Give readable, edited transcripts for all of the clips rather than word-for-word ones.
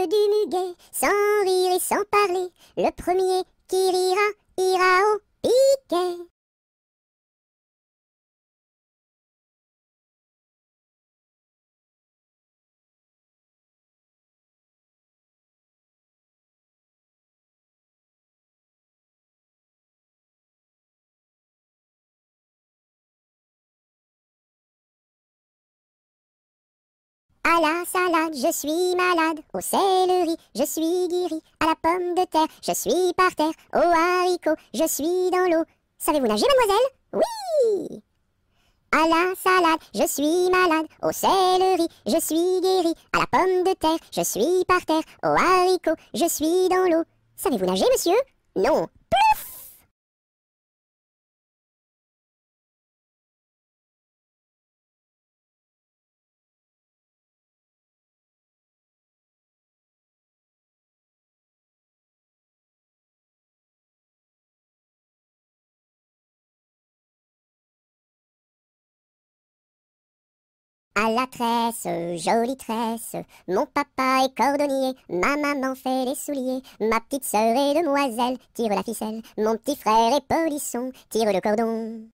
du muguet, sans rire et sans parler. Le premier qui rira, ira au piquet. À la salade, je suis malade. Au céleri, je suis guéri. À la pomme de terre, je suis par terre. Au haricot, je suis dans l'eau. Savez-vous nager, mademoiselle? Oui! À la salade, je suis malade. Au céleri, je suis guéri. À la pomme de terre, je suis par terre. Au haricot, je suis dans l'eau. Savez-vous nager, monsieur? Non. Plouf! À la tresse, jolie tresse, mon papa est cordonnier, ma maman fait les souliers, ma petite sœur est demoiselle, tire la ficelle, mon petit frère est polisson, tire le cordon.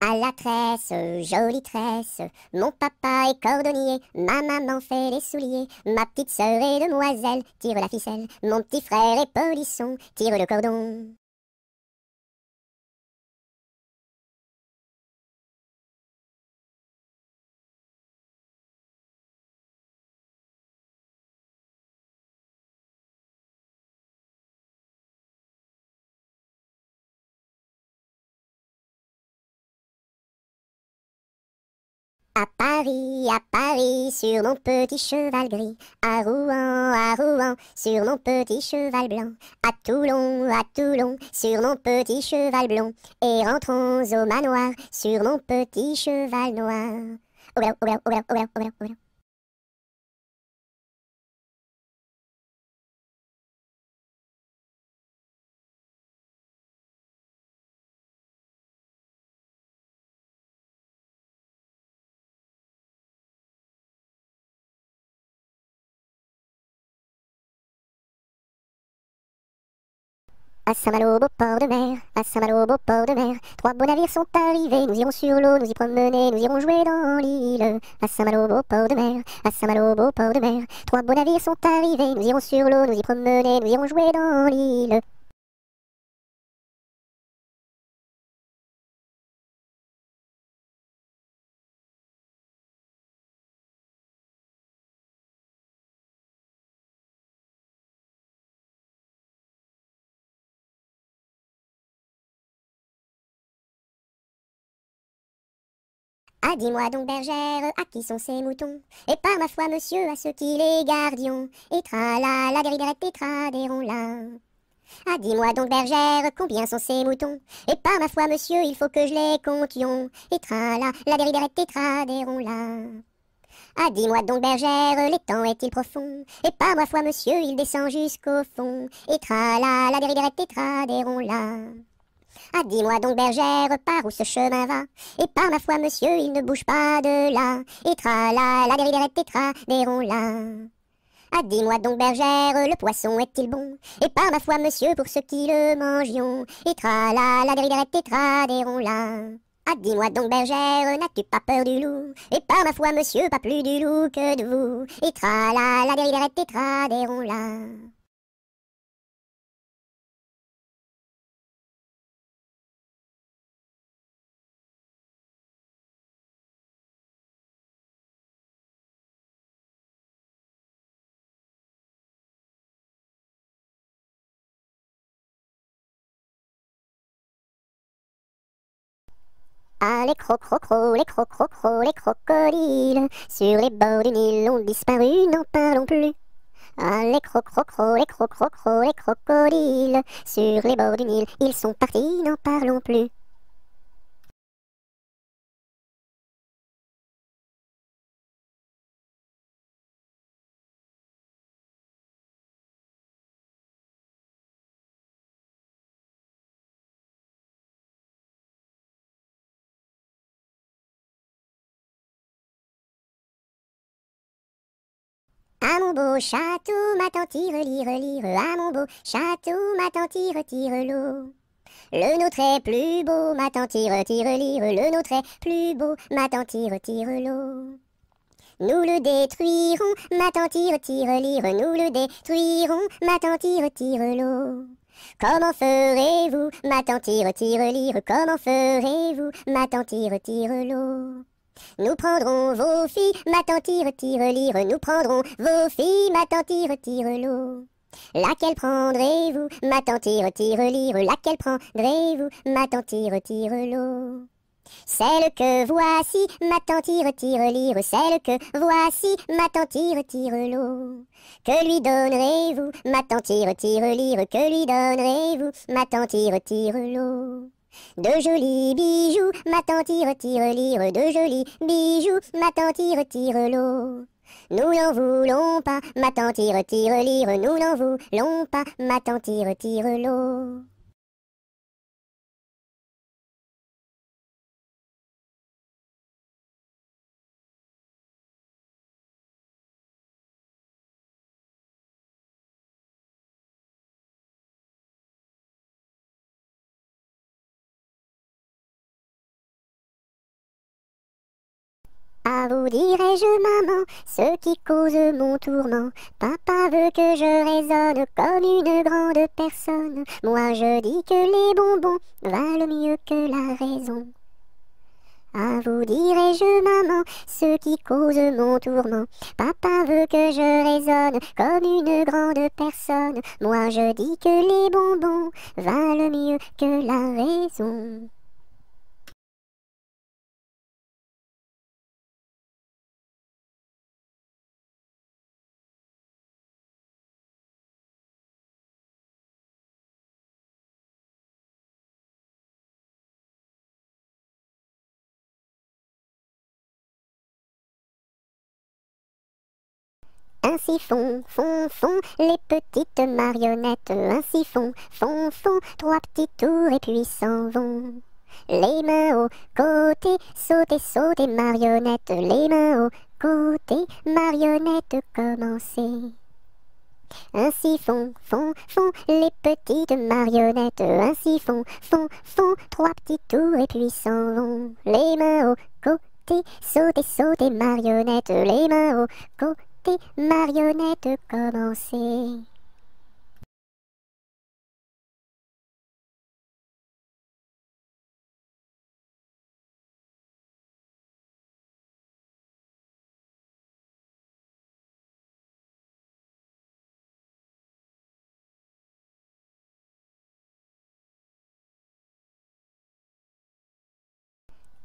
À la tresse, jolie tresse, mon papa est cordonnier, ma maman fait les souliers, ma petite sœur est demoiselle, tire la ficelle, mon petit frère est polisson, tire le cordon. À Paris, sur mon petit cheval gris, à Rouen, sur mon petit cheval blanc, à Toulon, sur mon petit cheval blond, et rentrons au manoir, sur mon petit cheval noir. Au galop, au galop, au galop, au galop, au galop, au galop. À Saint-Malo, beau port de mer, à Saint-Malo, beau port de mer, trois beaux navires sont arrivés, nous irons sur l'eau, nous y promener, nous irons jouer dans l'île. À Saint-Malo, beau port de mer, à Saint-Malo, beau port de mer, trois beaux navires sont arrivés, nous irons sur l'eau, nous y promener, nous irons jouer dans l'île. Dis-moi donc, bergère, à qui sont ces moutons? Et par ma foi, monsieur, à ceux qui les gardions. Et tra la dériderette et tradérons là. Dis-moi donc, bergère, combien sont ces moutons? Et par ma foi, monsieur, il faut que je les comptions. Et tra la dériderette et tradérons là. Dis-moi donc, bergère, l'étang est-il profond? Et par ma foi, monsieur, il descend jusqu'au fond. Et tra la dériderette et tradérons là. Dis-moi donc, bergère, par où ce chemin va? Et par ma foi, monsieur, il ne bouge pas de là. Et tra la dériderette et tradérons là. Dis-moi donc, bergère, le poisson est-il bon? Et par ma foi, monsieur, pour ceux qui le mangions. Et tra la dériderette et tradérons là. Dis-moi donc, bergère, n'as-tu pas peur du loup? Et par ma foi, monsieur, pas plus du loup que de vous. Et tra la dériderette et tradérons là. Les crocrocros, les crocrocros, les crocodiles, sur les bords du Nil ont disparu, n'en parlons plus. Les crocrocros, les crocrocros, les crocodiles, sur les bords du Nil, ils sont partis, n'en parlons plus. À mon beau château, ma tante tire, à mon beau château, ma tante tire l'eau. Le nôtre est plus beau, ma tante tire, le nôtre est plus beau, ma tante tire l'eau. Nous le détruirons, ma tante tire, nous le détruirons, ma tante tire l'eau. Comment ferez-vous, ma tante tire, comment ferez-vous, ma tante tire l'eau. Nous prendrons vos filles, ma tante tire, nous prendrons vos filles, ma tante tire l'eau. Laquelle prendrez-vous, ma tante tire, laquelle prendrez-vous, ma tante tire l'eau. Celle que voici, ma tante tire, celle que voici, ma tante tire l'eau. Que lui donnerez-vous, ma tante tire, que lui donnerez-vous, ma tante tire l'eau. De jolis bijoux, ma tante tire, de jolis bijoux, ma tante tire l'eau. Nous n'en voulons pas, ma tante tire, nous n'en voulons pas, ma tante tire l'eau. À vous dirai-je, maman, ce qui cause mon tourment. Papa veut que je raisonne comme une grande personne. Moi je dis que les bonbons valent mieux que la raison. À vous dirai-je, maman, ce qui cause mon tourment. Papa veut que je raisonne comme une grande personne. Moi je dis que les bonbons valent mieux que la raison. Ainsi font les petites marionnettes. Ainsi font trois petits tours et puis s'en vont. Les mains au côté, sautez, marionnettes. Les mains au côté, marionnettes, commencez. Ainsi font les petites marionnettes. Ainsi font trois petits tours et puis s'en vont. Les mains au côté, sautez, marionnettes. Les mains au côté, marionnettes, commencez.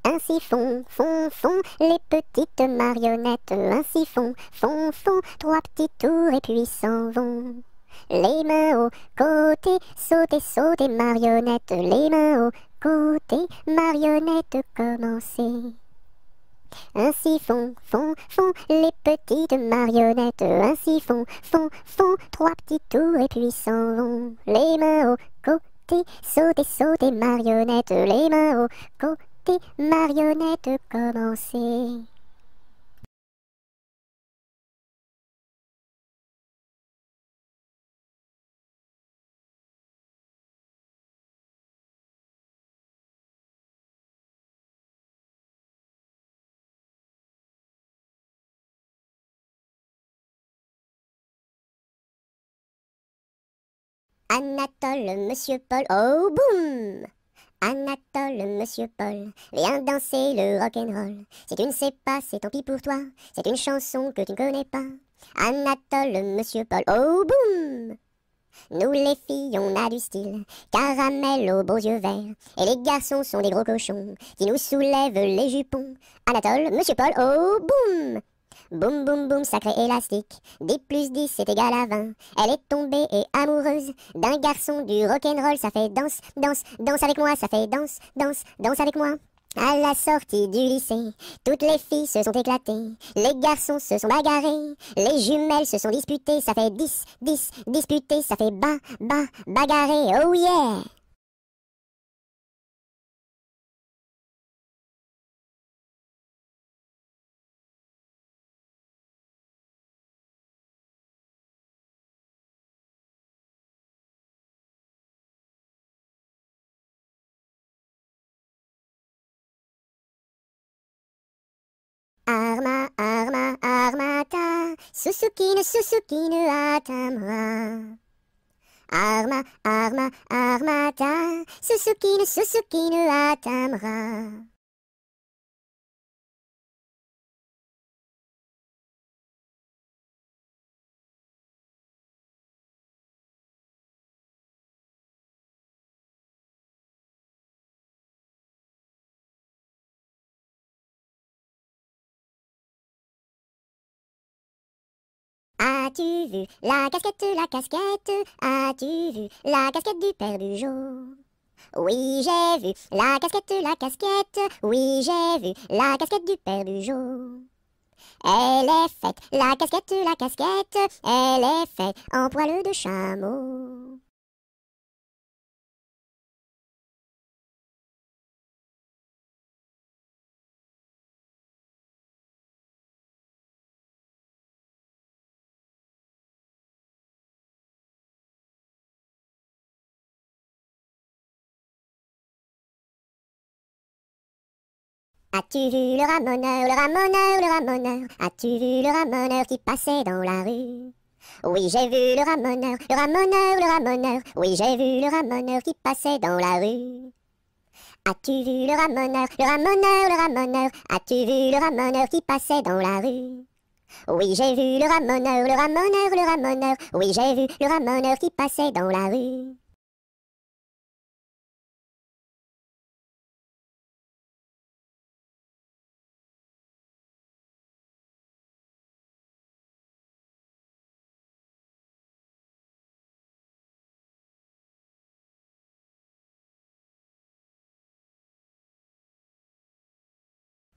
Ainsi font les petites marionnettes. Ainsi font trois petits tours et puis s'en vont. Les mains au côté, sautez, marionnettes. Les mains au côté, marionnettes, commencez. Ainsi font les petites marionnettes. Ainsi font trois petits tours et puis s'en vont. Les mains au côté, sautez, marionnettes. Les mains au côté, marionnettes, commencez. Anatole, Monsieur Paul, oh boum! Anatole, Monsieur Paul, viens danser le rock'n'roll. Si tu ne sais pas, c'est tant pis pour toi, c'est une chanson que tu ne connais pas. Anatole, Monsieur Paul, oh boum! Nous les filles, on a du style, caramel aux beaux yeux verts. Et les garçons sont des gros cochons qui nous soulèvent les jupons. Anatole, Monsieur Paul, oh boum! Boum boum boum, sacré élastique, 10 plus 10 c'est égal à 20. Elle est tombée et amoureuse d'un garçon du rock'n'roll, ça fait danse, danse, danse avec moi, ça fait danse, danse, danse avec moi. À la sortie du lycée, toutes les filles se sont éclatées, les garçons se sont bagarrés, les jumelles se sont disputées, ça fait 10, 10, disputé, ça fait bagarré, oh yeah! Arma, arma, armata, Susukine atamra. Arma, arma, armata, Susukine atamra. As-tu vu la casquette, la casquette? As-tu vu la casquette du père Bugeaud? Oui, j'ai vu la casquette, la casquette. Oui, j'ai vu la casquette du père Bugeaud. Elle est faite, la casquette, elle est faite en poil de chameau. As-tu vu le ramoneur, le ramoneur, le ramoneur? As-tu vu le ramoneur qui passait dans la rue? Oui, j'ai vu le ramoneur, le ramoneur, le ramoneur. Oui, j'ai vu le ramoneur qui passait dans la rue. As-tu vu le ramoneur, le ramoneur, le ramoneur? As-tu vu le ramoneur qui passait dans la rue? Oui, j'ai vu le ramoneur, le ramoneur, le ramoneur. Oui, j'ai vu le ramoneur qui passait dans la rue.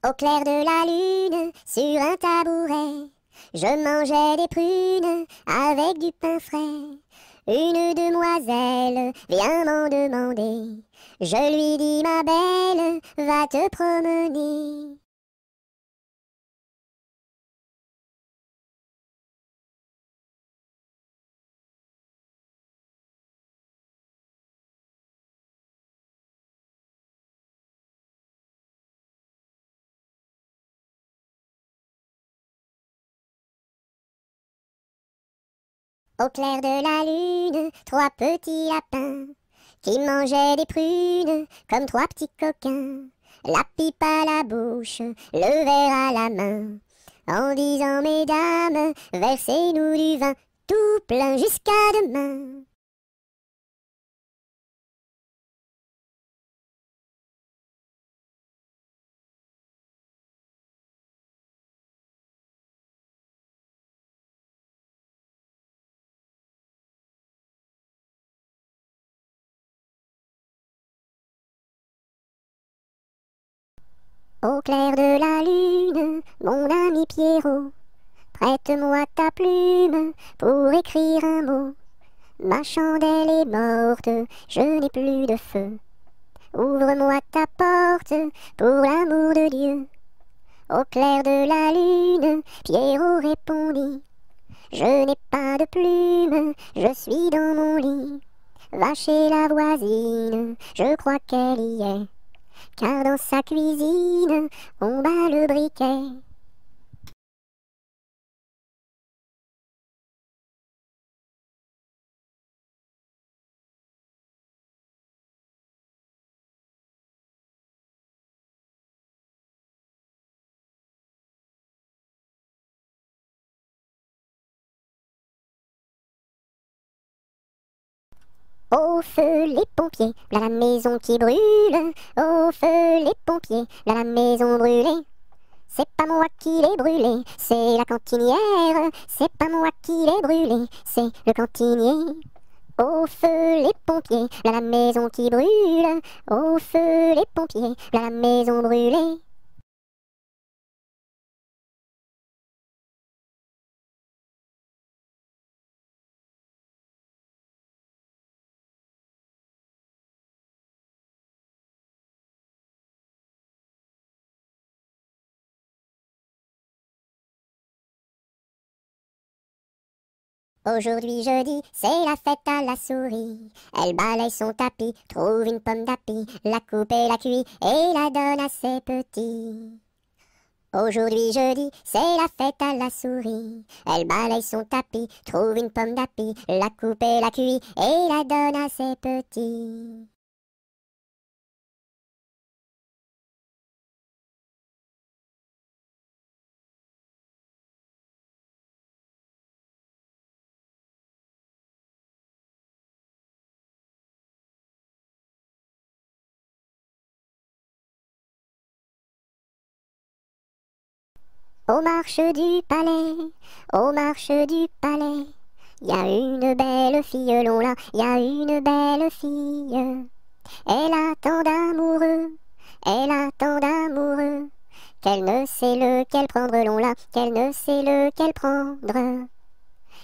Au clair de la lune, sur un tabouret, je mangeais des prunes avec du pain frais. Une demoiselle vient m'en demander. Je lui dis, ma belle, va te promener. Au clair de la lune, trois petits lapins qui mangeaient des prunes comme trois petits coquins. La pipe à la bouche, le verre à la main, en disant, mesdames, versez-nous du vin tout plein jusqu'à demain. Au clair de la lune, mon ami Pierrot, prête-moi ta plume pour écrire un mot. Ma chandelle est morte, je n'ai plus de feu. Ouvre-moi ta porte pour l'amour de Dieu. Au clair de la lune, Pierrot répondit, je n'ai pas de plume, je suis dans mon lit. Va chez la voisine, je crois qu'elle y est, car dans sa cuisine, on bat le briquet. Au feu les pompiers, là la maison qui brûle. Au feu les pompiers, là la maison brûlée. C'est pas moi qui l'ai brûlée, c'est la cantinière. C'est pas moi qui l'ai brûlée, c'est le cantinier. Au feu les pompiers, là la maison qui brûle. Au feu les pompiers, là la maison brûlée. Aujourd'hui jeudi, c'est la fête à la souris. Elle balaye son tapis, trouve une pomme d'api, la coupe et la cuit et la donne à ses petits. Aujourd'hui jeudi, c'est la fête à la souris. Elle balaye son tapis, trouve une pomme d'api, la coupe et la cuit et la donne à ses petits. Aux marches du palais, aux marches du palais, y a une belle fille là, y a une belle fille. Elle a tant d'amoureux, elle a tant d'amoureux, qu'elle ne sait lequel prendre là, qu'elle ne sait lequel prendre.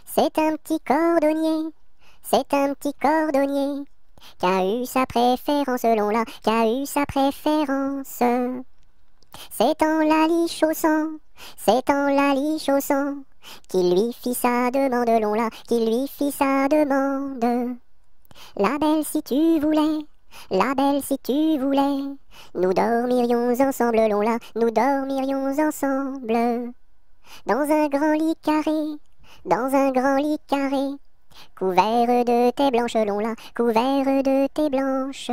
C'est un petit cordonnier, c'est un petit cordonnier, qui a eu sa préférence là, qui a eu sa préférence. C'est en la lichaussant, c'est en la lichaussant, qu'il lui fit sa demande là, qu'il lui fit sa demande. La belle si tu voulais, la belle si tu voulais, nous dormirions ensemble là, nous dormirions ensemble. Dans un grand lit carré, dans un grand lit carré, couvert de tes blanches là, couvert de tes blanches.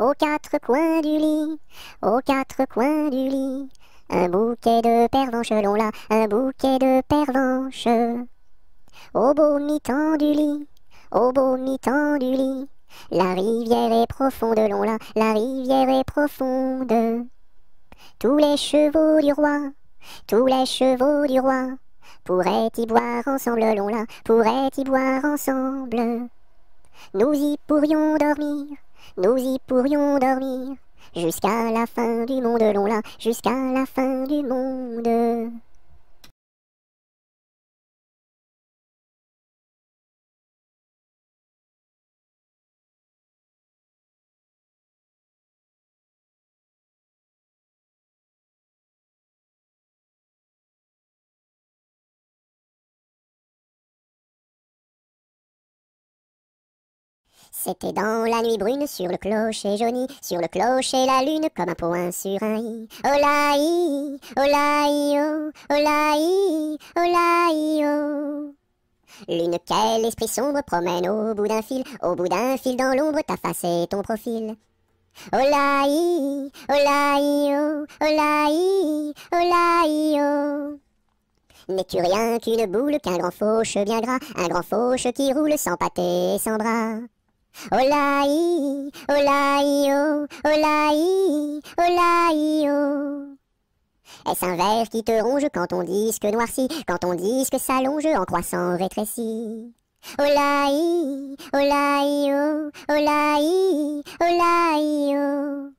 Aux quatre coins du lit, aux quatre coins du lit, un bouquet de pervenches là, un bouquet de pervenches. Au beau mi-temps du lit, au beau mi-temps du lit, la rivière est profonde là, la rivière est profonde. Tous les chevaux du roi, tous les chevaux du roi, pourraient y boire ensemble là, pourraient y boire ensemble. Nous y pourrions dormir, nous y pourrions dormir, jusqu'à la fin du monde là, jusqu'à la fin du monde. C'était dans la nuit brune sur le clocher jauni, sur le clocher la lune comme un point sur un i. Olaï, olaï, oh, olaï, olaï, oh. Lune, quel esprit sombre promène au bout d'un fil dans l'ombre ta face et ton profil. Olaï, olaï, oh, olaï, olaï, oh. N'es-tu rien qu'une boule, qu'un grand fauche bien gras, un grand fauche qui roule sans pâté et sans bras? Olaï, olaï, oh, olaï, olaï, oh. Est-ce un ver qui te ronge quand ton disque noircit, quand ton disque s'allonge en croissant rétréci? Olaï, olaï, oh, olaï, olaï, oh.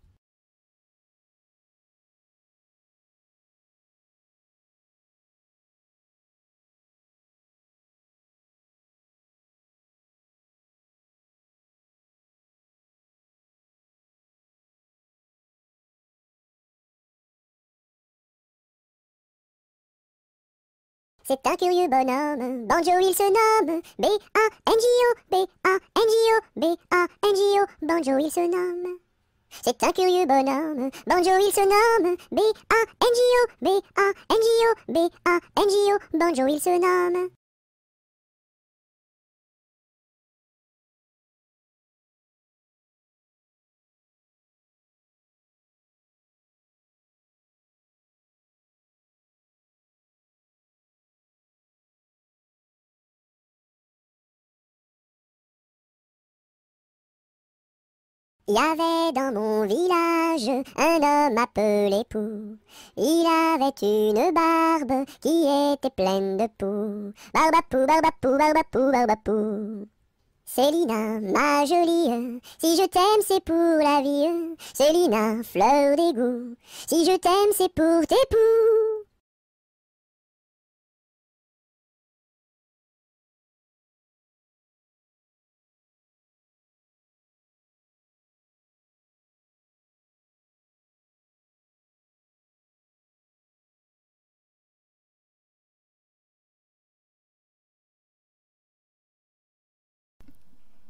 C'est un curieux bonhomme, Banjo il se nomme, B-A-N-J-O, B-A-N-J-O, B-A-N-J-O, Banjo il se nomme. C'est un curieux bonhomme, Banjo il se nomme, B-A-N-J-O, B-A-N-J-O, B-A-N-J-O, Banjo il se nomme. Il y avait dans mon village un homme appelé Pou. Il avait une barbe qui était pleine de poux. Barbapou, barbapou, barbapou, barbapou. Célina, ma jolie, si je t'aime c'est pour la vie. Célina, fleur d'égout, si je t'aime c'est pour tes poux.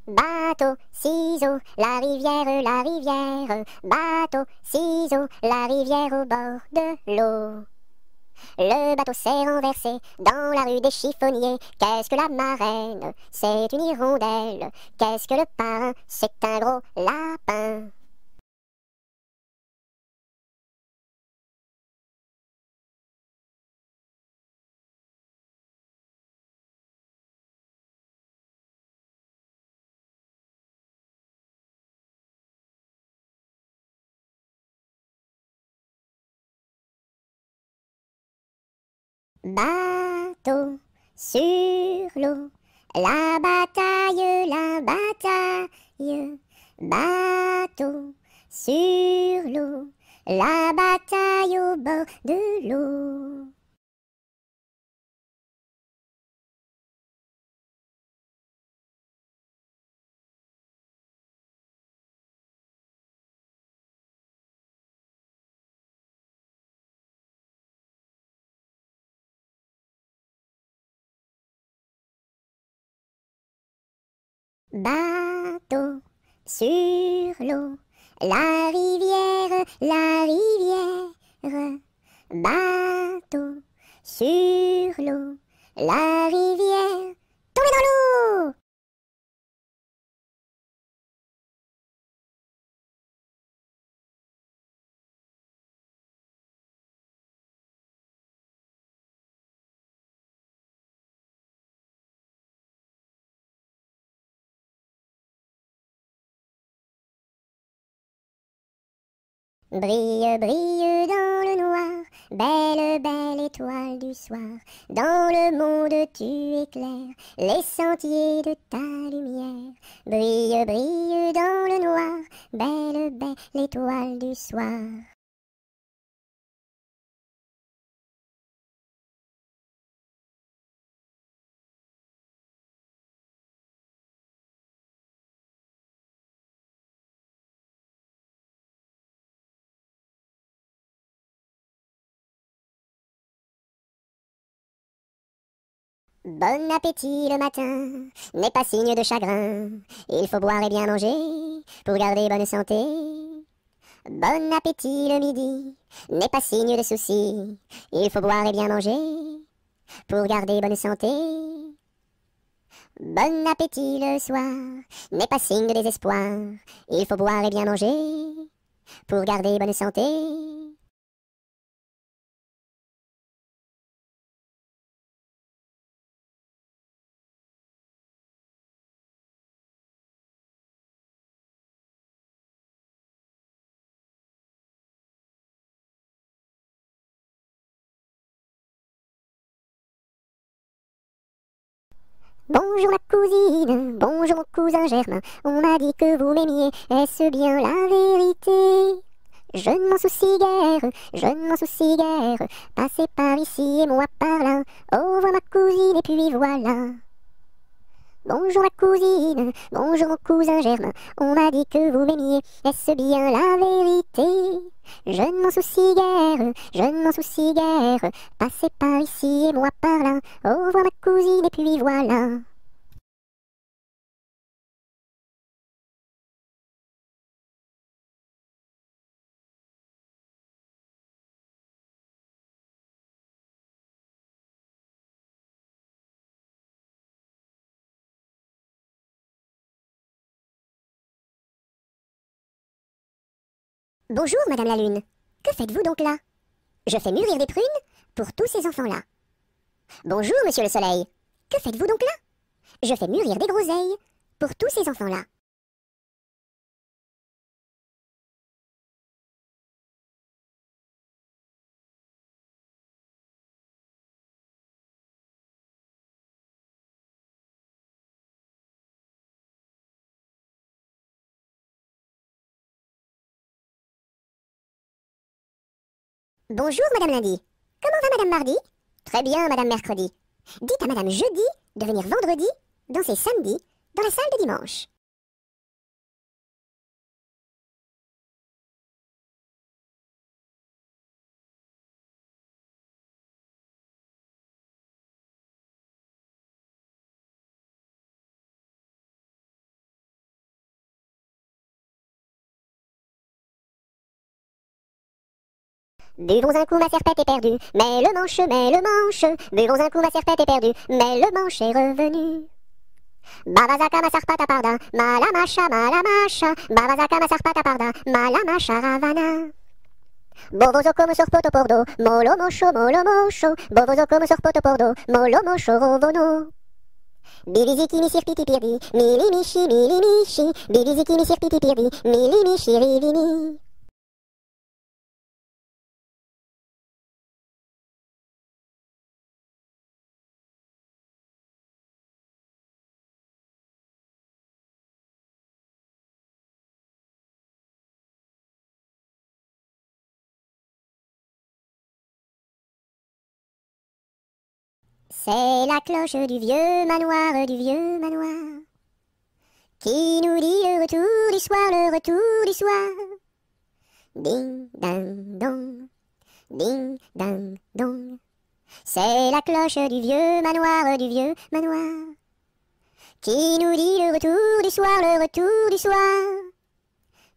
Bateau, ciseaux, la rivière, bateau, ciseaux, la rivière au bord de l'eau. Le bateau s'est renversé dans la rue des chiffonniers. Qu'est-ce que la marraine? C'est une hirondelle. Qu'est-ce que le parrain? C'est un gros lapin. Bateau sur l'eau, la bataille. Bateau sur l'eau, la bataille au bord de l'eau. Bateau sur l'eau, la rivière. Bateau sur l'eau, la rivière. Tombez dans l'eau! Brille, brille dans le noir, belle, belle étoile du soir. Dans le monde tu éclaires les sentiers de ta lumière. Brille, brille dans le noir, belle, belle étoile du soir. Bon appétit le matin n'est pas signe de chagrin. Il faut boire et bien manger pour garder bonne santé. Bon appétit le midi n'est pas signe de souci. Il faut boire et bien manger pour garder bonne santé. Bon appétit le soir n'est pas signe de désespoir. Il faut boire et bien manger pour garder bonne santé. Bonjour ma cousine, bonjour mon cousin Germain. On m'a dit que vous m'aimiez, est-ce bien la vérité? Je ne m'en soucie guère, je ne m'en soucie guère. Passez par ici et moi par là. Au revoir ma cousine et puis voilà. Bonjour ma cousine, bonjour mon cousin Germain. On m'a dit que vous m'aimiez, est-ce bien la vérité? Je ne m'en soucie guère, je ne m'en soucie guère. Passez par ici et moi par là. Au revoir ma cousine et puis voilà. Bonjour Madame la Lune. Que faites-vous donc là? Je fais mûrir des prunes pour tous ces enfants-là. Bonjour Monsieur le Soleil. Que faites-vous donc là? Je fais mûrir des groseilles pour tous ces enfants-là. Bonjour Madame Lundi. Comment va Madame Mardi? Très bien Madame Mercredi. Dites à Madame Jeudi de venir vendredi, danser samedi, dans la salle de dimanche. Buvons un coup, ma serpette est perdue, mais le manche, buvons un coup, ma serpette est perdue, mais le manche est revenu. Babazaka ma sarpata parda, malamasha, babazaka ma sarpata parda, malamasha ravana. Bovozo come sorpoto pordo, molo mosho, bovozo come sorpoto pordo, molo mosho rovono. Bibiziki mi sirpiti pirdi, mili mishi, bibiziki mi sirpiti pirdi, mili mishi rivini. C'est la cloche du vieux manoir, qui nous dit le retour du soir, le retour du soir. Ding, ding, dong, ding, ding, dong. C'est la cloche du vieux manoir, qui nous dit le retour du soir, le retour du soir.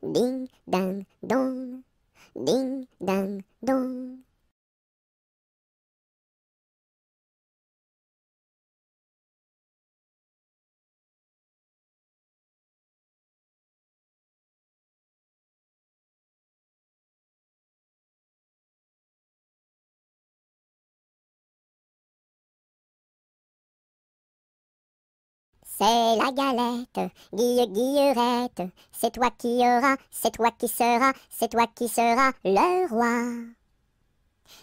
Ding, ding, dong, ding, ding, dong. C'est la galette, Guillerette, c'est toi qui auras, c'est toi qui seras, c'est toi qui seras le roi.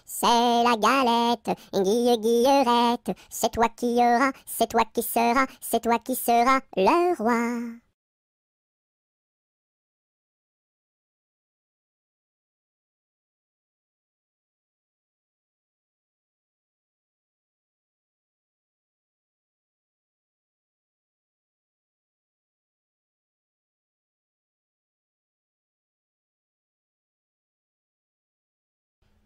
C'est la galette, Guillerette, c'est toi qui auras, c'est toi qui seras, c'est toi qui seras le roi.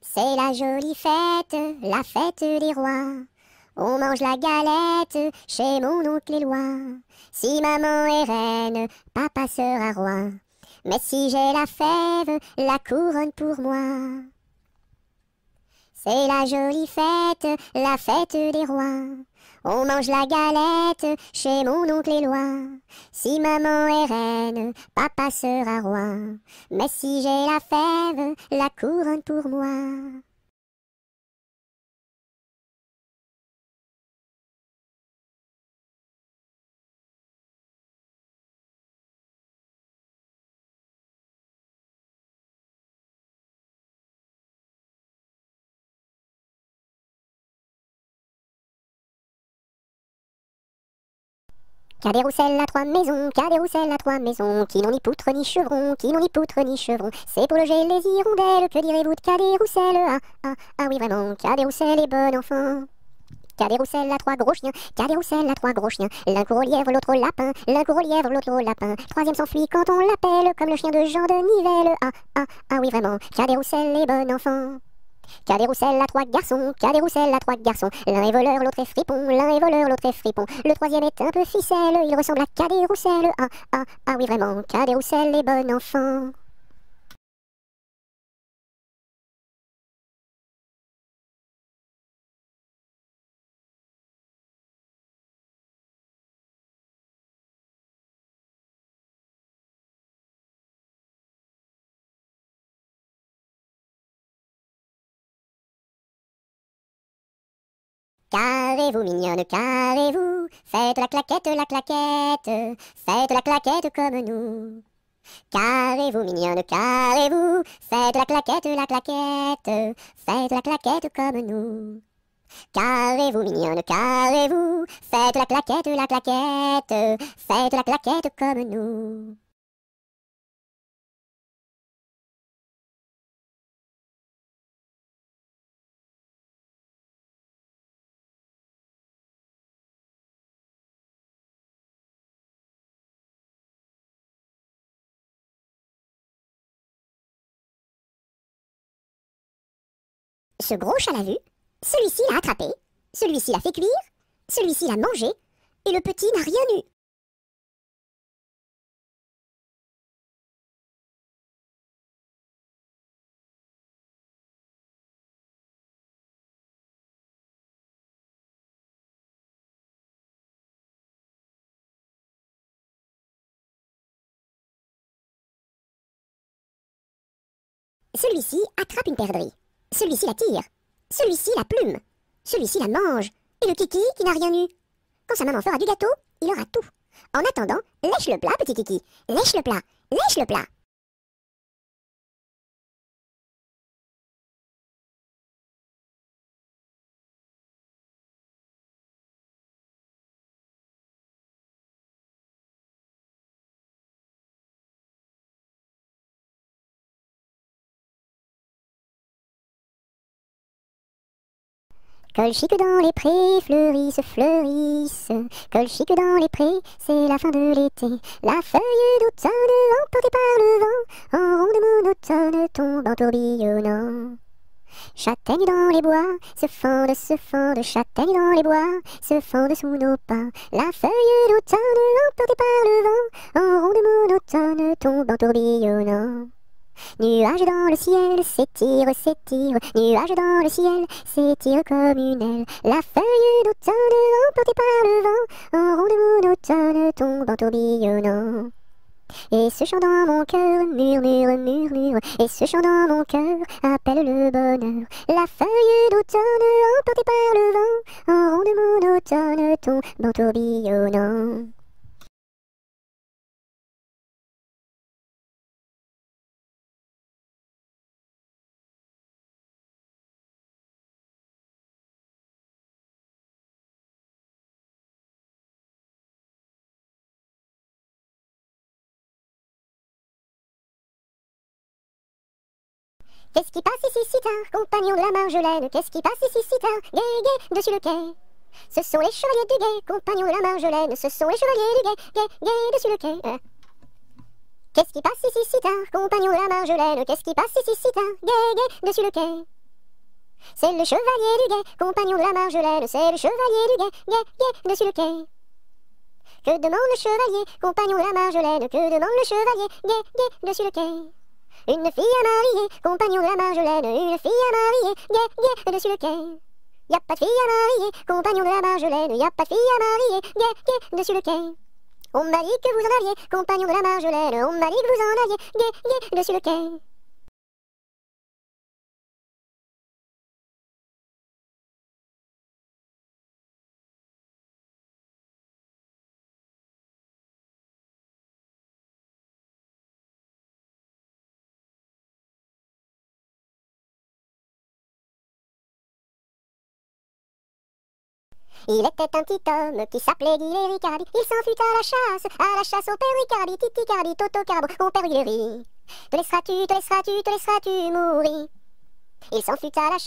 C'est la jolie fête, la fête des rois. On mange la galette chez mon oncle Éloi. Si maman est reine, papa sera roi. Mais si j'ai la fève, la couronne pour moi. C'est la jolie fête, la fête des rois. On mange la galette chez mon oncle Éloi. Si maman est reine, papa sera roi. Mais si j'ai la fève, la couronne pour moi. Cadet-Roussel a trois maisons, Cadet-Roussel a trois maisons, qui n'ont ni poutre ni chevron, qui n'ont ni poutre ni chevron. C'est pour loger les hirondelles, que direz-vous de Cadet-Roussel? Ah oui vraiment, Cadet-Roussel est bon enfant. Cadet-Roussel a trois gros chiens, Cadet-Roussel a trois gros chiens. L'un court au lièvre, l'autre au lapin, l'un court au lièvre, l'autre au lapin. Troisième s'enfuit quand on l'appelle, comme le chien de Jean de Nivelle. Ah oui vraiment, Cadet-Roussel est bon enfant. Cadet-Roussel a trois garçons, Cadet-Roussel a trois garçons. L'un est voleur, l'autre est fripon, l'un est voleur, l'autre est fripon. Le troisième est un peu ficelle, il ressemble à Cadet-Roussel. Ah oui vraiment, Cadet-Roussel est bon enfant. Carrez-vous mignonne, carrez-vous, faites la claquette, faites la claquette comme nous. Carrez-vous mignonne, carrez-vous, faites la claquette, faites la claquette comme nous. Carrez-vous mignonne, carrez-vous, faites la claquette, faites la claquette comme nous. Ce gros chat l'a vu, celui-ci l'a attrapé, celui-ci l'a fait cuire, celui-ci l'a mangé, et le petit n'a rien eu. Celui-ci attrape une perdrix. Celui-ci la tire. Celui-ci la plume. Celui-ci la mange. Et le kiki qui n'a rien eu. Quand sa maman fera du gâteau, il aura tout. En attendant, lèche le plat, petit kiki. Lèche le plat. Lèche le plat. Colchique dans les prés, fleurissent, fleurissent. Colchique dans les prés, c'est la fin de l'été. La feuille d'automne, emportée par le vent, en ronde monotone, tombe en tourbillonnant. Châtaignes dans les bois, se fendent, châtaignes dans les bois, se fendent sous nos pas. La feuille d'automne, emportée par le vent, en ronde monotone, tombe en tourbillonnant. Nuages dans le ciel, s'étire, s'étire, nuages dans le ciel, s'étire comme une aile. La feuille d'automne, emportée par le vent, en ronde monotone, tombe en tourbillonnant. Et ce chant dans mon cœur murmure, murmure, et ce chant dans mon cœur appelle le bonheur. La feuille d'automne, emportée par le vent, en ronde monotone, tombe en tourbillonnant. Qu'est-ce qui passe ici si tard, compagnon de la Marjolaine? Qu'est-ce qui passe ici si tard, gai, gai, dessus le quai? Ce sont les chevaliers du guet, compagnons de la Marjolaine. Ce sont les chevaliers du guet, gai, gai, dessus le quai. Qu'est-ce qui passe ici si tard, compagnons de la Marjolaine? Qu'est-ce qui passe ici si tard, gai, gai, dessus le quai? C'est le chevalier du guet, compagnon de la Marjolaine. C'est le chevalier du guet, gai, gai, dessus le quai. Que demande le chevalier, compagnon de la Marjolaine? Que demande le chevalier, gai, gai, dessus le quai? Une fille à marier, compagnon de la Marjolaine, une fille à marier, gai, gai, dessus le quai. Y a pas de fille à marier, compagnon de la Marjolaine, y a pas de fille à marier, gai, gai, dessus le quai. On m'a dit que vous en aviez, compagnon de la Marjolaine, on m'a dit que vous en aviez, gai, gai, dessus le quai. Il était un petit homme qui s'appelait Guy Ricardi. Il s'en fut à la chasse au père Ricardi, Titi Cardi, Toto Carbo, mon père Guilleri. Te laisseras-tu, te laisseras-tu, te laisseras-tu mourir? Il s'en fut à la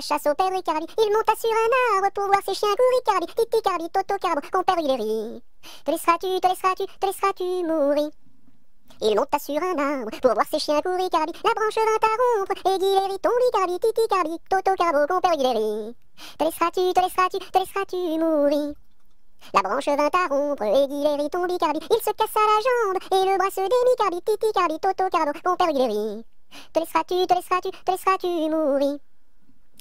chasse au père Ricardi. Il monta sur un arbre pour voir ses chiens courir, Ricardi, Titi Cardi, Toto Carbo, mon père Guilleri. Te laisseras-tu, te laisseras-tu, te laisseras-tu mourir? Il monta sur un arbre pour voir ses chiens courir, Ricardi. La branche vint à rompre et Guilleri tombe, Ricardi, Titi Cardi, Toto Carbo, mon père Guilleri. Te laisseras-tu, te laisseras-tu, te laisseras-tu mourir? La branche vint à rompre et Guilleri tombe, Ricardi. Il se cassa la jambe et le bras se démit, Cardi, Titi Cardi, Toto Carbo, mon père Guilleri. Te laisseras-tu, te laisseras-tu, te laisseras-tu mourir?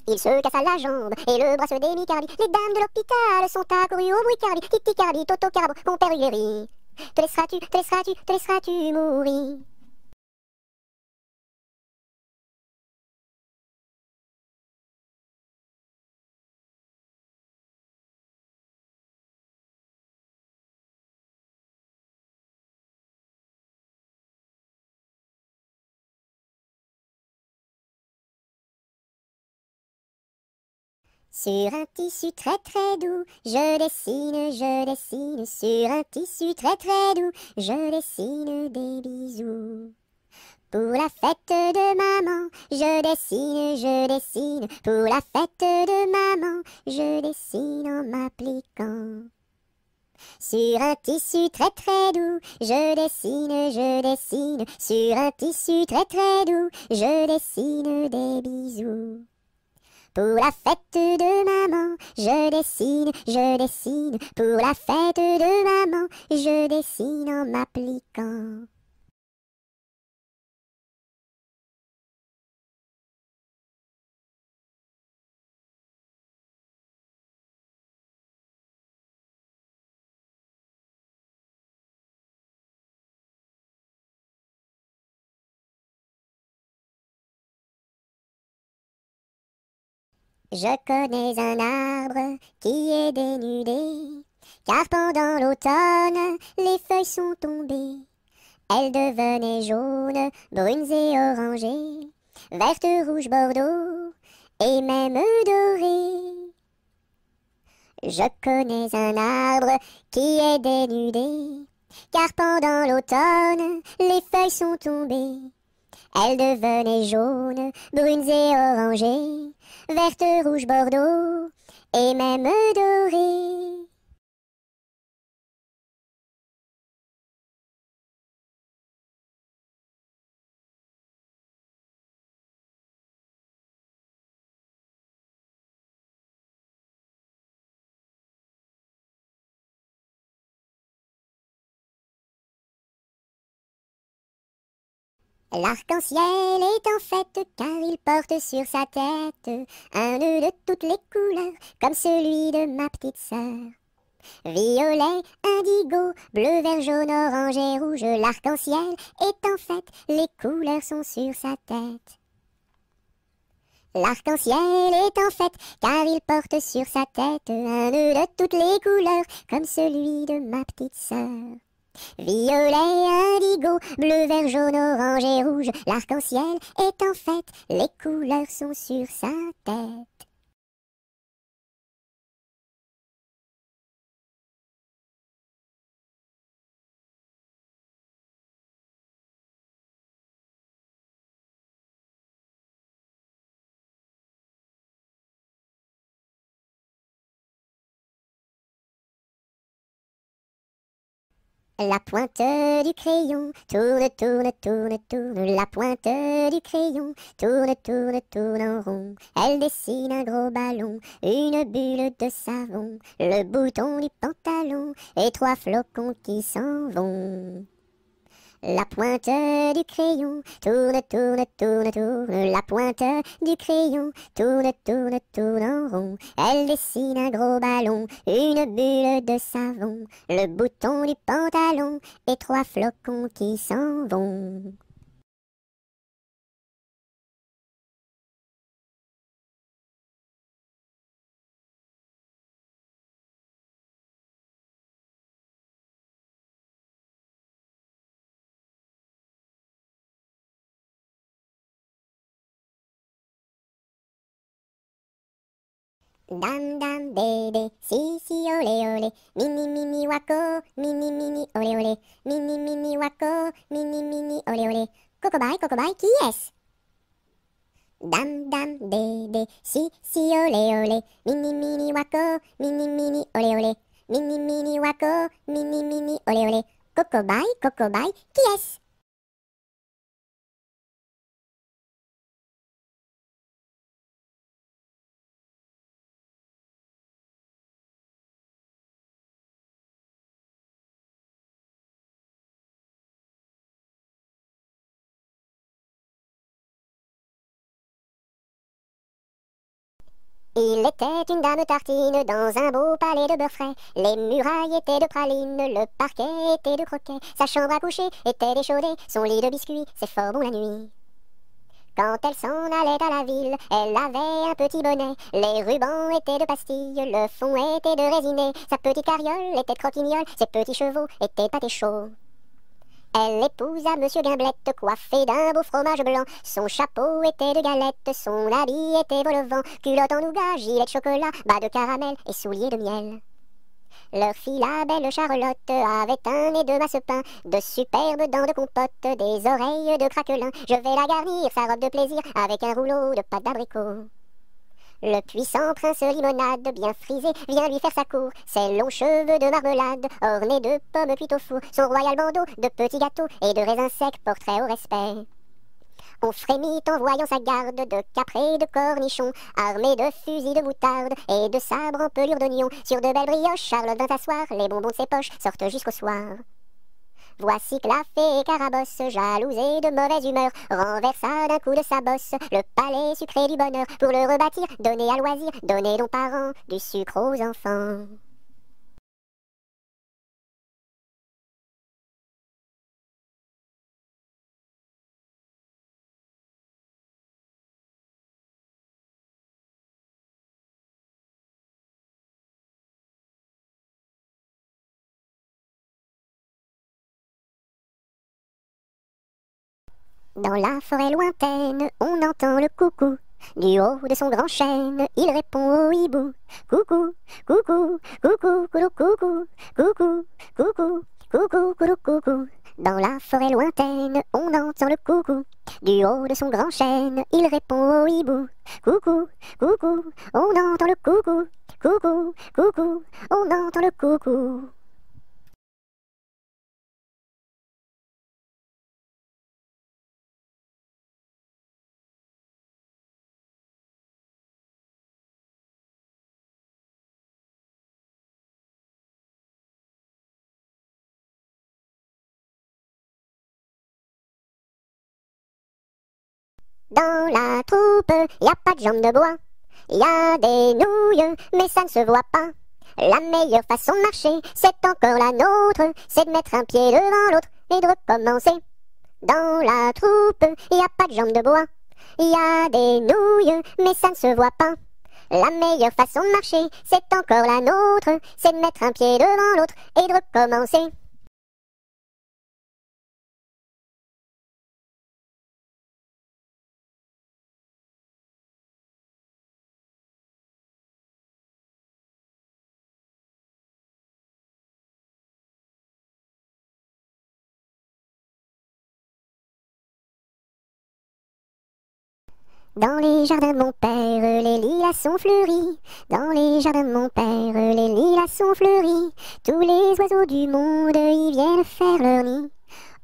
Il se cassa la jambe et le bras se démit, Cardi. Les dames de l'hôpital sont accourues au bruit, Cardi, Titi Cardi, Toto Carbo, mon père Guilleri. Te laisseras-tu, te laisseras-tu, te laisseras-tu mourir? Sur un tissu très très doux, je dessine, sur un tissu très très doux, je dessine des bisous. Pour la fête de maman, je dessine, pour la fête de maman, je dessine en m'appliquant. Sur un tissu très très doux, je dessine, sur un tissu très très doux, je dessine des bisous. Pour la fête de maman, je dessine, pour la fête de maman, je dessine en m'appliquant. Je connais un arbre qui est dénudé, car pendant l'automne, les feuilles sont tombées. Elles devenaient jaunes, brunes et orangées, vertes, rouges, bordeaux, et même dorées. Je connais un arbre qui est dénudé, car pendant l'automne, les feuilles sont tombées. Elles devenaient jaunes, brunes et orangées, vertes, rouges, bordeaux, et même dorées. L'arc-en-ciel est en fait car il porte sur sa tête un nœud de toutes les couleurs, comme celui de ma petite sœur. Violet, indigo, bleu, vert, jaune, orange et rouge, l'arc-en-ciel est en fait, les couleurs sont sur sa tête. L'arc-en-ciel est en fait, car il porte sur sa tête un nœud de toutes les couleurs, comme celui de ma petite sœur. Violet, indigo, bleu, vert, jaune, orange et rouge, l'arc-en-ciel est en fait, les couleurs sont sur sa tête. La pointe du crayon tourne, tourne, tourne, tourne. La pointe du crayon tourne, tourne, tourne en rond. Elle dessine un gros ballon, une bulle de savon, le bouton du pantalon et trois flocons qui s'en vont. La pointe du crayon tourne, tourne, tourne, tourne. La pointe du crayon tourne, tourne, tourne en rond. Elle dessine un gros ballon, une bulle de savon, le bouton du pantalon et trois flocons qui s'en vont. Dam dam bébé, si si olé olé, mini mini wako, mini mini olé olé, mini mini wako, mini mini olé olé. Coco bye, qui est-ce? Dam dam bébé, si si olé olé, mini mini wako, mini mini olé olé, mini mini wako, mini mini olé olé. Coco bye, qui est-ce? Il était une dame tartine dans un beau palais de beurre frais. Les murailles étaient de praline, le parquet était de croquet. Sa chambre à coucher était d'échaudée, son lit de biscuits, c'est fort bon la nuit. Quand elle s'en allait à la ville, elle avait un petit bonnet. Les rubans étaient de pastilles, le fond était de résiné. Sa petite carriole était de croquignole, ses petits chevaux étaient pâtés chauds. Elle épousa Monsieur Gimblette, coiffé d'un beau fromage blanc. Son chapeau était de galette, son habit était vol-au-vent. Culotte en nougat, gilet de chocolat, bas de caramel et souliers de miel. Leur fille, la belle Charlotte, avait un nez de massepain, de superbes dents de compote, des oreilles de craquelin. Je vais la garnir, sa robe de plaisir, avec un rouleau de pâte d'abricot. Le puissant prince limonade, bien frisé, vient lui faire sa cour. Ses longs cheveux de marmelade, ornés de pommes cuites au four. Son royal bandeau de petits gâteaux et de raisins secs, portrait au respect. On frémit en voyant sa garde de caprés de cornichons, armés de fusils de moutarde et de sabres en pelure d'oignon. Sur de belles brioches, Charlotte vint s'asseoir, les bonbons de ses poches sortent jusqu'au soir. Voici que la fée Carabosse, jalousée de mauvaise humeur, renversa d'un coup de sa bosse le palais sucré du bonheur. Pour le rebâtir, donner à loisir, donner aux parents du sucre aux enfants. Dans la forêt lointaine, on entend le coucou. Du haut de son grand chêne, il répond au hibou. Coucou, coucou, coucou, coucou, coucou, coucou, coucou, coucou, coucou, coucou. Dans la forêt lointaine, on entend le coucou. Du haut de son grand chêne, il répond au hibou. Coucou, coucou, on entend le coucou. Coucou, coucou, on entend le coucou. Dans la troupe, y a pas de jambes de bois. Y a des nouilles, mais ça ne se voit pas. La meilleure façon de marcher, c'est encore la nôtre. C'est de mettre un pied devant l'autre et de recommencer. Dans la troupe, y a pas de jambes de bois. Y a des nouilles, mais ça ne se voit pas. La meilleure façon de marcher, c'est encore la nôtre. C'est de mettre un pied devant l'autre et de recommencer. Dans les jardins de mon père, les lilas sont fleuris. Dans les jardins de mon père, les lilas sont fleuris. Tous les oiseaux du monde y viennent faire leur nid.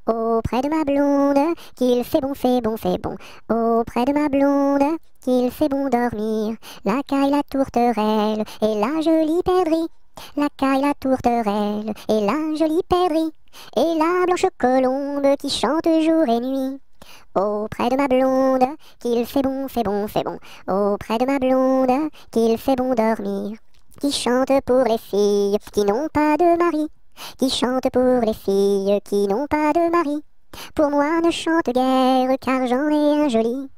Auprès de ma blonde, qu'il fait bon, fait bon, fait bon. Auprès de ma blonde, qu'il fait bon dormir. La caille, la tourterelle et la jolie perdrix. La caille, la tourterelle et la jolie perdrix. Et la blanche colombe qui chante jour et nuit. Auprès de ma blonde, qu'il fait bon, fait bon, fait bon. Auprès de ma blonde, qu'il fait bon dormir. Qui chante pour les filles qui n'ont pas de mari. Qui chante pour les filles qui n'ont pas de mari. Pour moi ne chante guère car j'en ai un joli.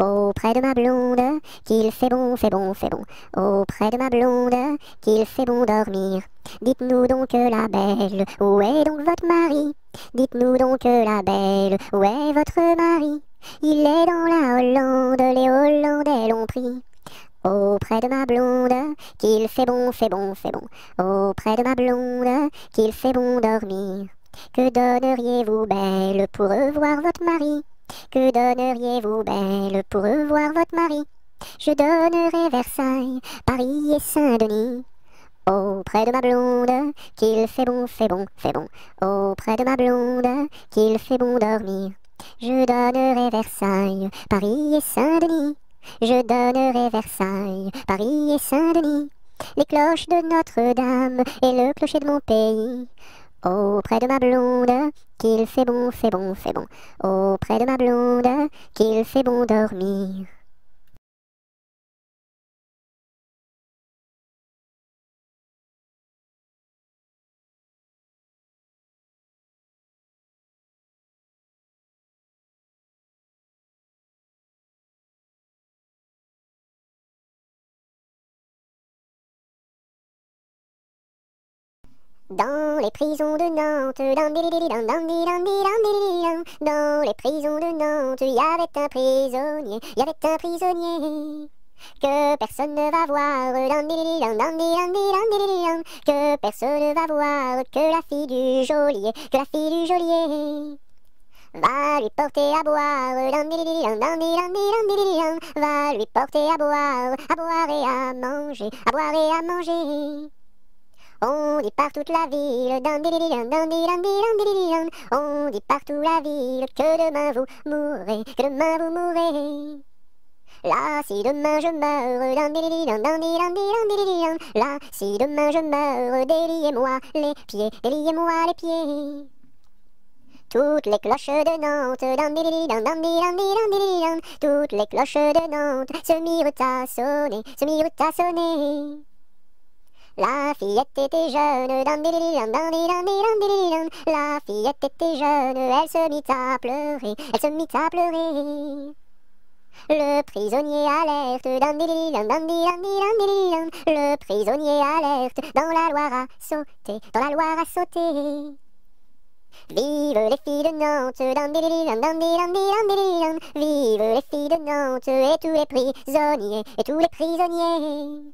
Auprès de ma blonde, qu'il fait bon, fait bon, fait bon. Auprès de ma blonde, qu'il fait bon dormir. Dites-nous donc la belle, où est donc votre mari? Dites-nous donc la belle, où est votre mari? Il est dans la Hollande, les Hollandais l'ont pris. Auprès de ma blonde, qu'il fait bon, fait bon, fait bon. Auprès de ma blonde, qu'il fait bon dormir. Que donneriez-vous belle pour revoir votre mari? Que donneriez-vous belle pour revoir votre mari? Je donnerais Versailles, Paris et Saint-Denis. Auprès de ma blonde, qu'il fait bon, fait bon, fait bon. Auprès de ma blonde, qu'il fait bon dormir. Je donnerai Versailles, Paris et Saint-Denis. Je donnerai Versailles, Paris et Saint-Denis. Les cloches de Notre-Dame et le clocher de mon pays. Auprès de ma blonde, qu'il fait bon, fait bon, fait bon. Auprès de ma blonde, qu'il fait bon dormir. Dans les prisons de Nantes, dans les prisons de Nantes, il y avait un prisonnier, que personne ne va voir, que personne ne va voir, que la fille du geôlier, va lui porter à boire, va lui porter à boire et à manger, On dit par toute la ville, on dit partout la ville que demain vous mourrez, Là, si demain je meurs, là, si demain je meurs, déliez-moi les pieds, Toutes les cloches de Nantes, toutes les cloches de Nantes se mirent à sonner, La fillette était jeune, la fillette était jeune, elle se mit à pleurer, Le prisonnier alerte, le prisonnier alerte, dans la Loire à sauter, Vive les filles de Nantes, vive les filles de Nantes et tous les prisonniers, et tous les prisonniers.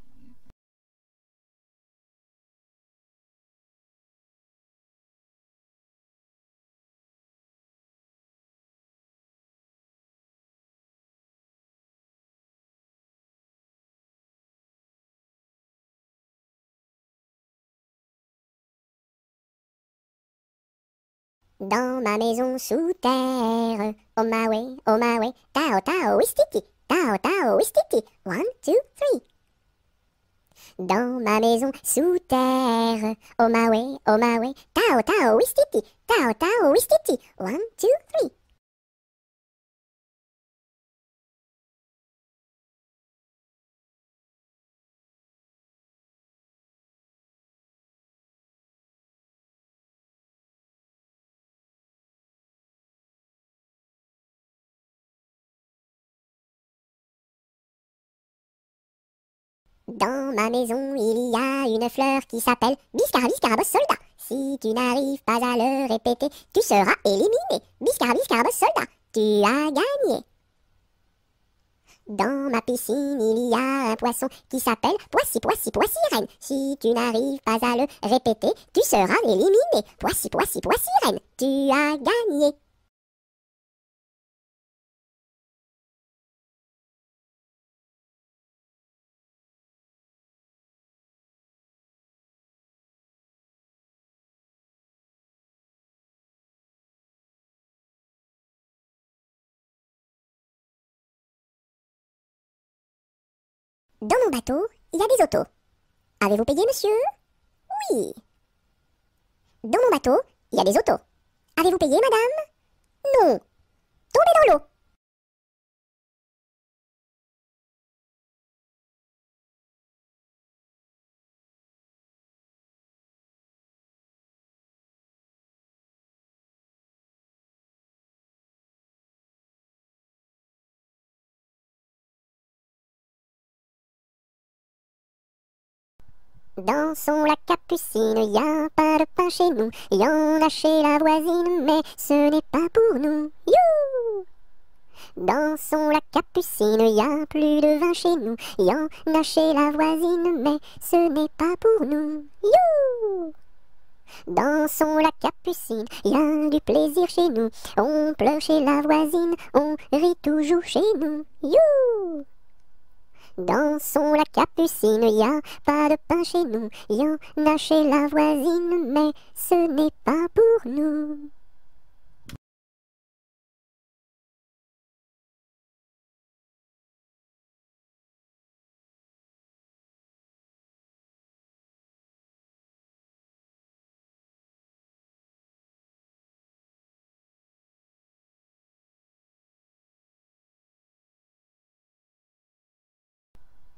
Dans ma maison sous terre, oh my way, tao tao wistiti, tao tao wistiti, 1, 2, 3. Dans ma maison sous terre, oh my way, tao tao wistiti, 1, 2, 3. Dans ma maison, il y a une fleur qui s'appelle Biscarabis soldat. Si tu n'arrives pas à le répéter, tu seras éliminé. Biscarabis soldat, tu as gagné. Dans ma piscine, il y a un poisson qui s'appelle Poissy-reine. Si tu n'arrives pas à le répéter, tu seras éliminé. Poissy-reine, tu as gagné. Dans mon bateau, il y a des autos. Avez-vous payé, monsieur? Oui. Dans mon bateau, il y a des autos. Avez-vous payé, madame? Non. Tombez dans l'eau. Dans son lac Capucine, y a pas de pain chez nous. Y en a chez la voisine, mais ce n'est pas pour nous. You! Dans son lac Capucine, y a plus de vin chez nous. Y en a chez la voisine, mais ce n'est pas pour nous. You! Dans son lac Capucine, y a du plaisir chez nous. On pleure chez la voisine, on rit toujours chez nous. You! Dans son lac Capucine, y a pas de pain chez nous. Y en a chez la voisine, mais ce n'est pas pour nous.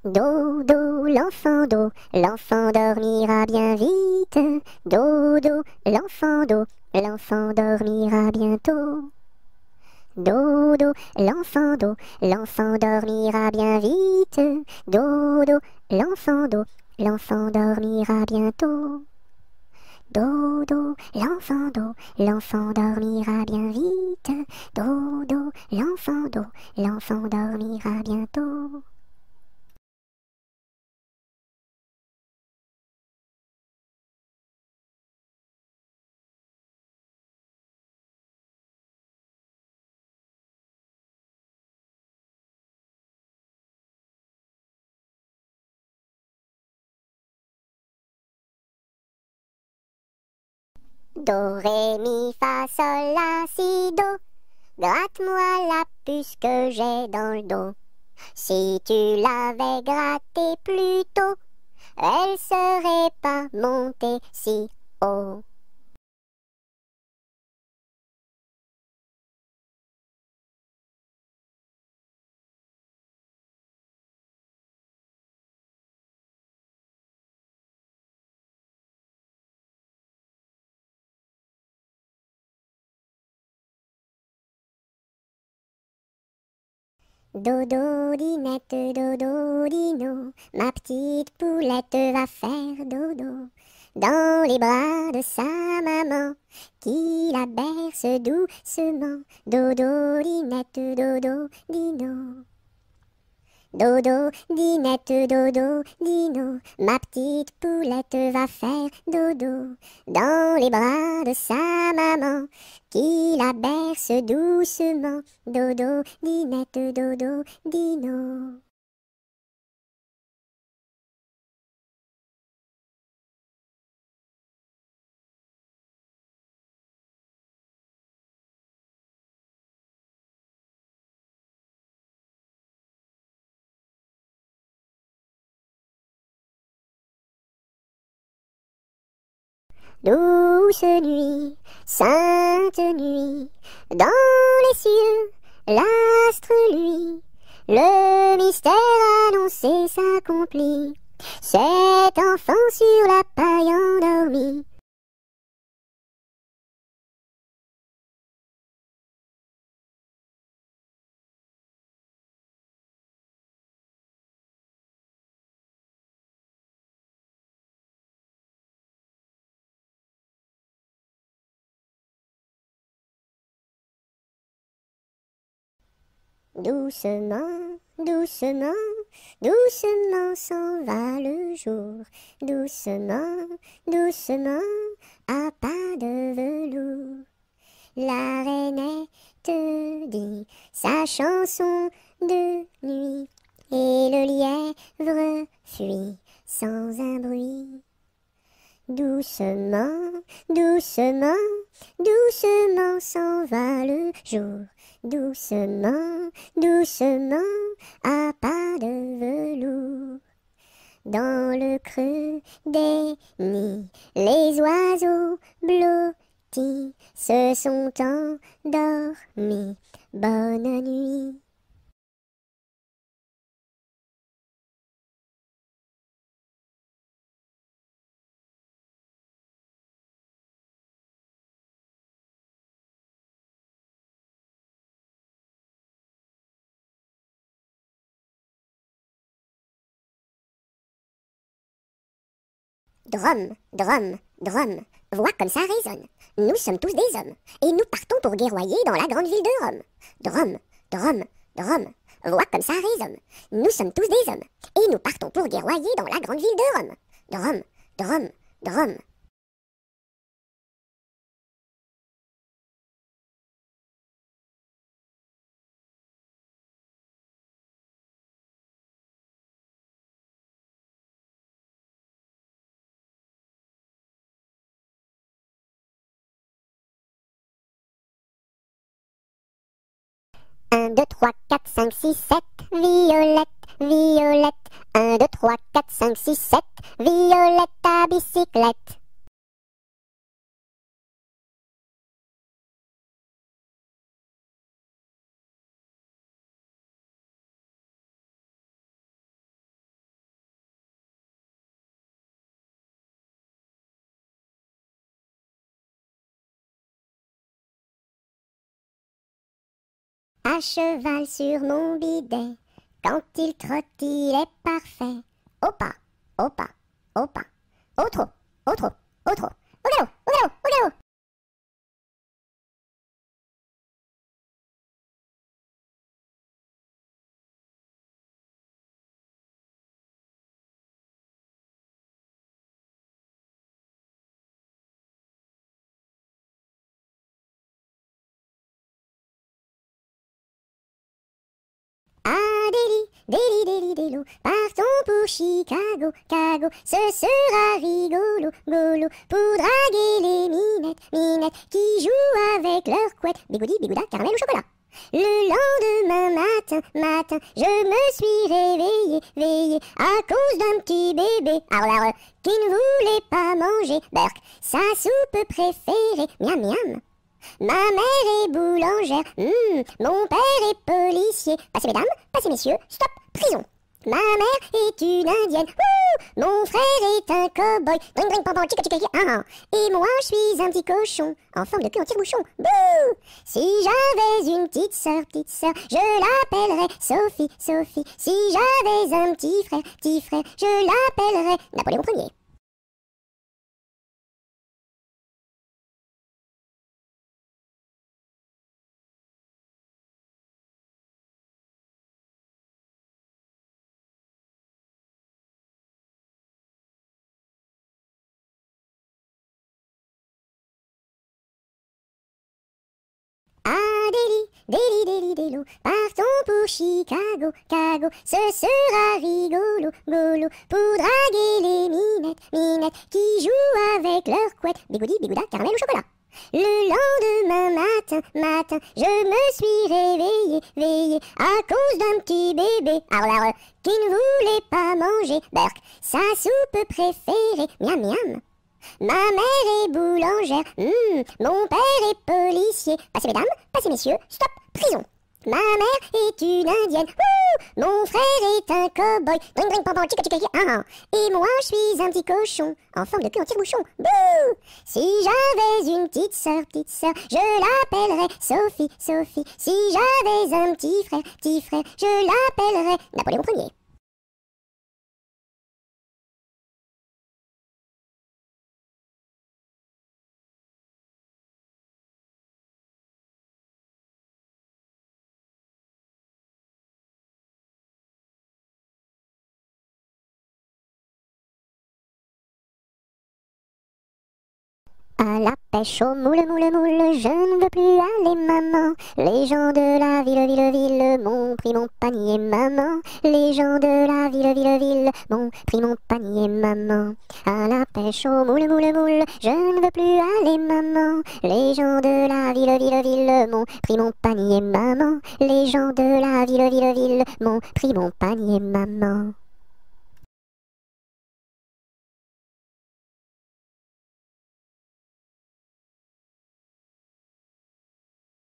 Dodo, l'enfant dormira bien vite. Dodo, l'enfant dormira bientôt. Dodo, l'enfant dormira bien vite. Dodo, l'enfant dormira bientôt. Dodo, l'enfant dormira bien vite. Dodo, l'enfant dormira bientôt. Do, ré, mi, fa, sol, la, si, do. Gratte-moi la puce que j'ai dans le dos. Si tu l'avais grattée plus tôt, elle serait pas montée si haut. Dodo, dinette, dodo, dino, ma petite poulette va faire dodo. dans les bras de sa maman, qui la berce doucement. Dodo, dinette, dodo, dino. Dodo, dinette, dodo, dino, ma petite poulette va faire dodo dans les bras de sa maman, qui la berce doucement. Dodo, dinette, dodo, dino. Douce nuit, sainte nuit, dans les cieux, l'astre lui, le mystère annoncé s'accomplit. Cet enfant sur la paille endormi. Doucement, doucement, doucement s'en va le jour. Doucement, doucement, à pas de velours. La rainette dit sa chanson de nuit, et le lièvre fuit sans un bruit. Doucement, doucement, doucement s'en va le jour. Doucement, doucement, à pas de velours. Dans le creux des nids, les oiseaux blottis se sont endormis. Bonne nuit. Drum, drum, drum, voix comme ça résonne. Nous sommes tous des hommes, et nous partons pour guerroyer dans la grande ville de Rome. Drum, drum, drum, voix comme ça résonne. Nous sommes tous des hommes, et nous partons pour guerroyer dans la grande ville de Rome. Drum, drum, drum. Un, deux, trois, quatre, cinq, six, sept, Violette, Violette. Un, deux, trois, quatre, cinq, six, sept, Violette à bicyclette. À cheval sur mon bidet, quand il trotte, il est parfait. Au pas, au pas, au pas, au trot, au trot, au trot, au galop, au galop, au galop. Ah, Déli, Déli, Délo, partons pour Chicago, Cago, ce sera rigolo, golo, pour draguer les minettes, minettes, qui jouent avec leurs couettes, bigoudi, bigouda, caramel ou chocolat. Le lendemain matin, matin, je me suis réveillé, veillé, à cause d'un petit bébé, qui ne voulait pas manger, Burk, sa soupe préférée, miam miam. Ma mère est boulangère, mon père est policier. Passez mesdames, passez messieurs, stop, prison. Ma mère est une indienne, mon frère est un cow-boy, dring dring pam pam, chica chica chica, et moi je suis un petit cochon, en forme de cul en tire-bouchon, bouh. Si j'avais une petite sœur, je l'appellerais Sophie, Sophie. Si j'avais un petit frère, je l'appellerais Napoléon Ier. Adélie, Délie, Délie, Délo, partons pour Chicago, Cago, ce sera rigolo, golo, pour draguer les minettes, minettes, qui jouent avec leurs couettes, bigoudi, bigouda, caramel ou chocolat. Le lendemain matin, matin, je me suis réveillé, veillé, à cause d'un petit bébé, qui ne voulait pas manger, berk, sa soupe préférée, miam miam. Ma mère est boulangère, mon père est policier. Passez mesdames, passez messieurs, stop, prison. Ma mère est une indienne, mon frère est un cow-boy, dring dring pam pam, chica chica chica, et moi je suis un petit cochon, en forme de cul en tire-bouchon, bouh. Si j'avais une petite sœur, je l'appellerais Sophie, Sophie. Si j'avais un petit frère, je l'appellerais Napoléon Ier. À la pêche au moule, moule, moule, je ne veux plus aller, maman. Les gens de la ville m'ont pris mon panier, maman. Les gens de la ville m'ont pris mon panier, maman. À la pêche au moule, moule, moule, je ne veux plus aller, maman. Les gens de la ville m'ont pris mon panier, maman. Les gens de la ville m'ont pris mon panier, maman.